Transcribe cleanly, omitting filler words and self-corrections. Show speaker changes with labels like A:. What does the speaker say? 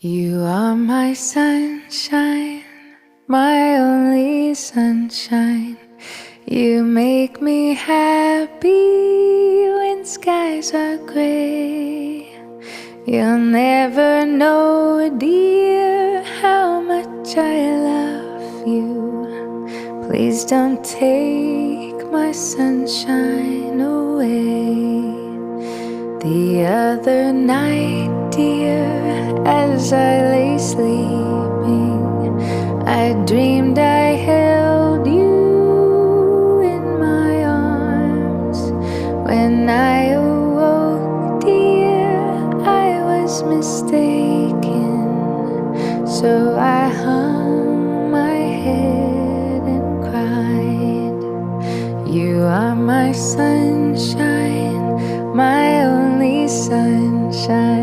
A: You are my sunshine, my only sunshine. You make me happy when skies are gray. You'll never know, dear, how much I love you. Please don't take my sunshine away. The other night, dear, as I lay sleeping, I dreamed I held you in my arms. When I awoke, dear, I was mistaken. So I hung my head and cried. You are my sunshine, my only sunshine.